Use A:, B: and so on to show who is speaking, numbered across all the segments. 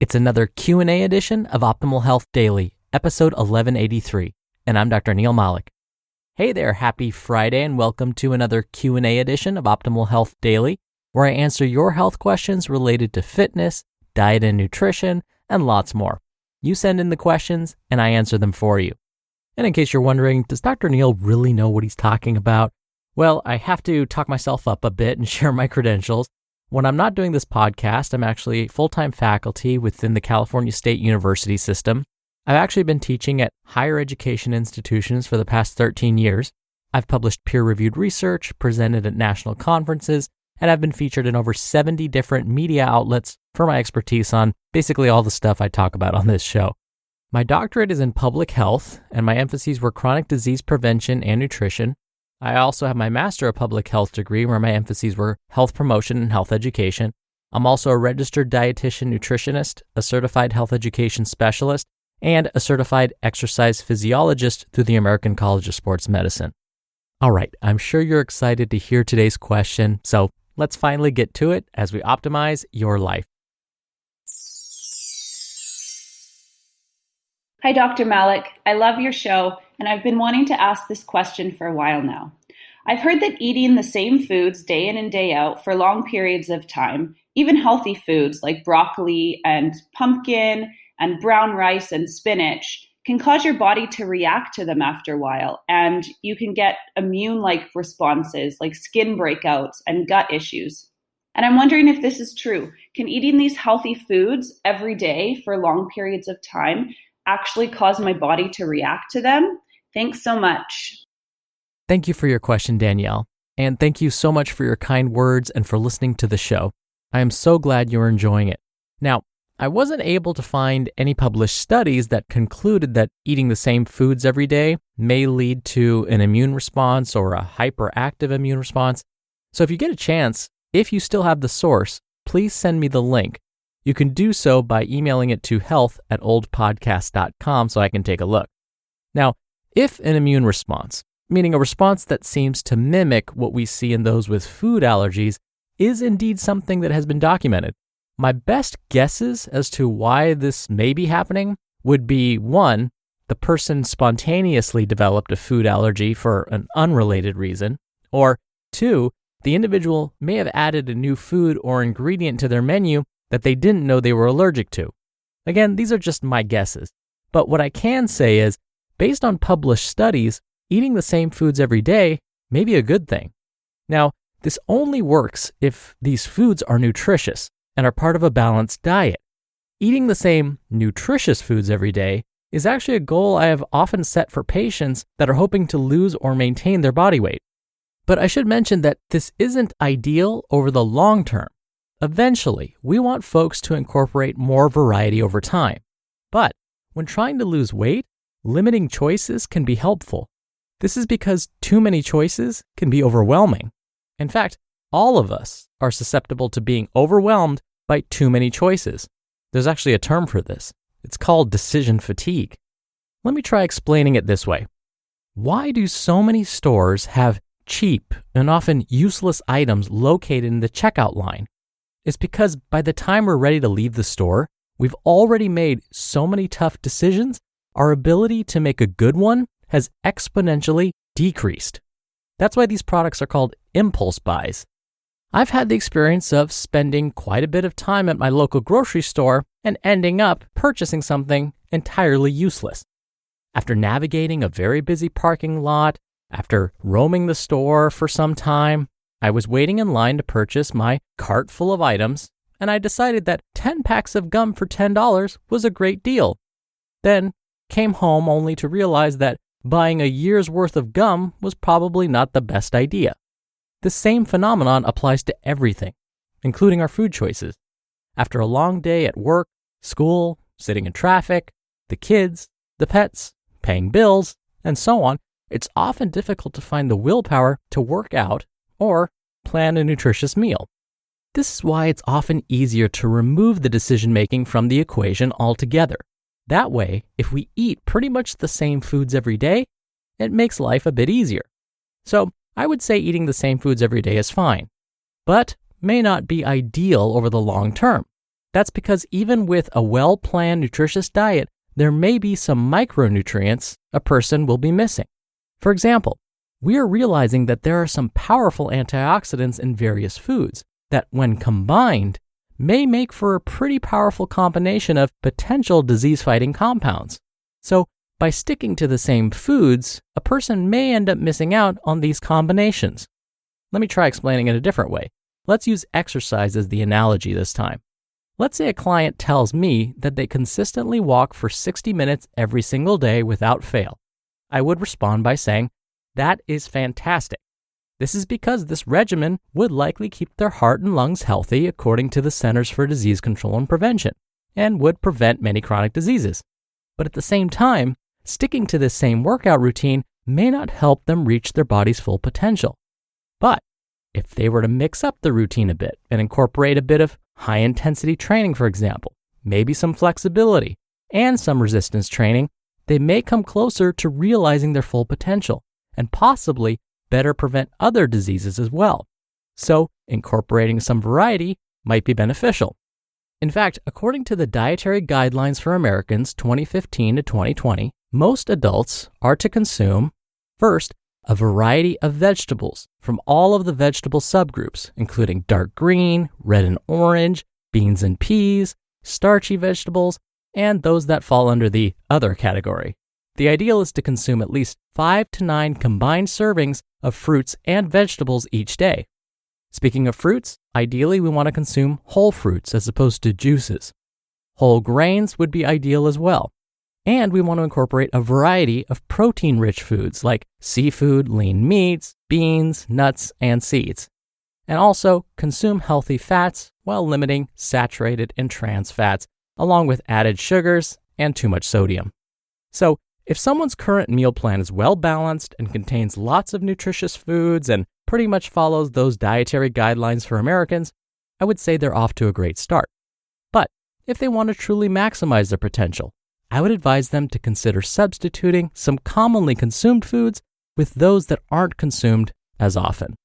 A: It's another Q&A edition of Optimal Health Daily, episode 1183, and I'm Dr. Neil Malik. Hey there, happy Friday, and welcome to another Q&A edition of Optimal Health Daily, where I answer your health questions related to fitness, diet and nutrition, and lots more. You send in the questions, and I answer them for you. And in case you're wondering, does Dr. Neil really know what he's talking about? Well, I have to talk myself up a bit and share my credentials. When I'm not doing this podcast, I'm actually full-time faculty within the California State University system. I've actually been teaching at higher education institutions for the past 13 years. I've published peer-reviewed research, presented at national conferences, and I've been featured in over 70 different media outlets for my expertise on basically all the stuff I talk about on this show. My doctorate is in public health, and my emphases were chronic disease prevention and nutrition. I also have my Master of Public Health degree where my emphases were health promotion and health education. I'm also a registered dietitian nutritionist, a certified health education specialist, and a certified exercise physiologist through the American College of Sports Medicine. All right, I'm sure you're excited to hear today's question, so let's finally get to it as we optimize your life.
B: Hi, Dr. Malik. I love your show, and I've been wanting to ask this question for a while now. I've heard that eating the same foods day in and day out for long periods of time, even healthy foods like broccoli and pumpkin and brown rice and spinach, can cause your body to react to them after a while, and you can get immune-like responses like skin breakouts and gut issues. And I'm wondering if this is true. Can eating these healthy foods every day for long periods of time actually cause my body to react to them? Thanks so much.
A: Thank you for your question, Danielle, and thank you so much for your kind words and for listening to the show. I am so glad you're enjoying it. Now, I wasn't able to find any published studies that concluded that eating the same foods every day may lead to an immune response or a hyperactive immune response. So if you get a chance, if you still have the source, please send me the link. You can do so by emailing it to health@oldpodcast.com so I can take a look. Now, if an immune response, meaning a response that seems to mimic what we see in those with food allergies, is indeed something that has been documented, my best guesses as to why this may be happening would be 1, the person spontaneously developed a food allergy for an unrelated reason, or 2, the individual may have added a new food or ingredient to their menu that they didn't know they were allergic to. Again, these are just my guesses. But what I can say is, based on published studies, eating the same foods every day may be a good thing. Now, this only works if these foods are nutritious and are part of a balanced diet. Eating the same nutritious foods every day is actually a goal I have often set for patients that are hoping to lose or maintain their body weight. But I should mention that this isn't ideal over the long term. Eventually, we want folks to incorporate more variety over time. But when trying to lose weight, limiting choices can be helpful. This is because too many choices can be overwhelming. In fact, all of us are susceptible to being overwhelmed by too many choices. There's actually a term for this. It's called decision fatigue. Let me try explaining it this way. Why do so many stores have cheap and often useless items located in the checkout line? It's because by the time we're ready to leave the store, we've already made so many tough decisions, our ability to make a good one has exponentially decreased. That's why these products are called impulse buys. I've had the experience of spending quite a bit of time at my local grocery store and ending up purchasing something entirely useless. After navigating a very busy parking lot, after roaming the store for some time, I was waiting in line to purchase my cart full of items, and I decided that 10 packs of gum for $10 was a great deal. Then came home only to realize that buying a year's worth of gum was probably not the best idea. The same phenomenon applies to everything, including our food choices. After a long day at work, school, sitting in traffic, the kids, the pets, paying bills, and so on, it's often difficult to find the willpower to work out or plan a nutritious meal. This is why it's often easier to remove the decision-making from the equation altogether. That way, if we eat pretty much the same foods every day, it makes life a bit easier. So I would say eating the same foods every day is fine, but may not be ideal over the long term. That's because even with a well-planned nutritious diet, there may be some micronutrients a person will be missing. For example, we are realizing that there are some powerful antioxidants in various foods that, when combined, may make for a pretty powerful combination of potential disease-fighting compounds. So, by sticking to the same foods, a person may end up missing out on these combinations. Let me try explaining it a different way. Let's use exercise as the analogy this time. Let's say a client tells me that they consistently walk for 60 minutes every single day without fail. I would respond by saying, "That is fantastic. This is because this regimen would likely keep their heart and lungs healthy according to the Centers for Disease Control and Prevention, and would prevent many chronic diseases. But at the same time, sticking to this same workout routine may not help them reach their body's full potential. But if they were to mix up the routine a bit and incorporate a bit of high-intensity training, for example, maybe some flexibility and some resistance training, they may come closer to realizing their full potential and possibly better prevent other diseases as well. So, incorporating some variety might be beneficial. In fact, according to the Dietary Guidelines for Americans 2015 to 2020, most adults are to consume, first, a variety of vegetables from all of the vegetable subgroups, including dark green, red and orange, beans and peas, starchy vegetables, and those that fall under the other category. The ideal is to consume at least 5 to 9 combined servings of fruits and vegetables each day. Speaking of fruits, ideally we want to consume whole fruits as opposed to juices. Whole grains would be ideal as well. And we want to incorporate a variety of protein-rich foods like seafood, lean meats, beans, nuts, and seeds. And also consume healthy fats while limiting saturated and trans fats, along with added sugars and too much sodium. So, if someone's current meal plan is well balanced and contains lots of nutritious foods and pretty much follows those dietary guidelines for Americans, I would say they're off to a great start. But if they want to truly maximize their potential, I would advise them to consider substituting some commonly consumed foods with those that aren't consumed as often.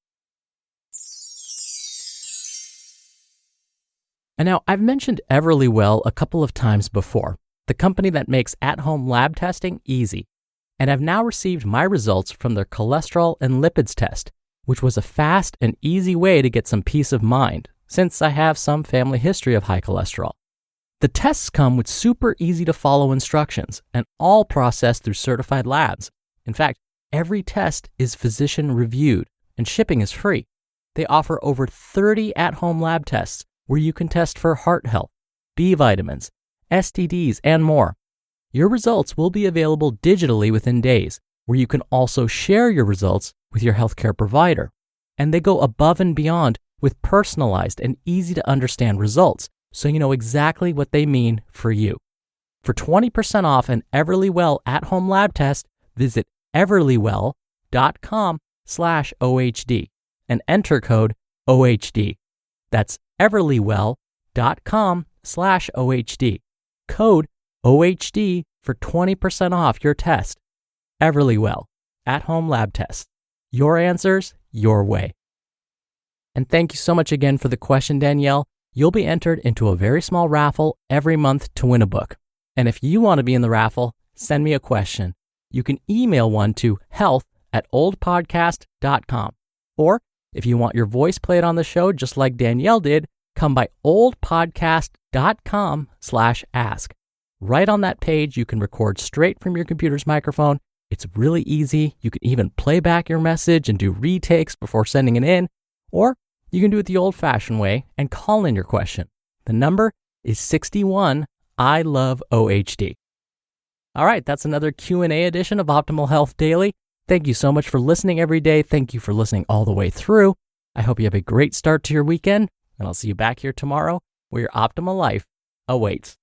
A: And now, I've mentioned Everlywell a couple of times before, the company that makes at-home lab testing easy. And I've now received my results from their cholesterol and lipids test, which was a fast and easy way to get some peace of mind, since I have some family history of high cholesterol. The tests come with super easy to follow instructions and all processed through certified labs. In fact, every test is physician reviewed and shipping is free. They offer over 30 at-home lab tests where you can test for heart health, B vitamins, STDs, and more. Your results will be available digitally within days, where you can also share your results with your healthcare provider. And they go above and beyond with personalized and easy to understand results, so you know exactly what they mean for you. For 20% off an Everlywell at-home lab test, visit everlywell.com/OHD and enter code OHD. That's everlywell.com/OHD. Code OHD for 20% off your test. Everlywell, at-home lab test. Your answers, your way. And thank you so much again for the question, Danielle. You'll be entered into a very small raffle every month to win a book. And if you want to be in the raffle, send me a question. You can email one to health@oldpodcast.com. Or if you want your voice played on the show just like Danielle did, come by oldpodcast.com/ask. Right on that page, you can record straight from your computer's microphone. It's really easy. You can even play back your message and do retakes before sending it in. Or you can do it the old-fashioned way and call in your question. The number is 61 I love OHD. All right, that's another Q&A edition of Optimal Health Daily. Thank you so much for listening every day. Thank you for listening all the way through. I hope you have a great start to your weekend, and I'll see you back here tomorrow where your optimal life awaits.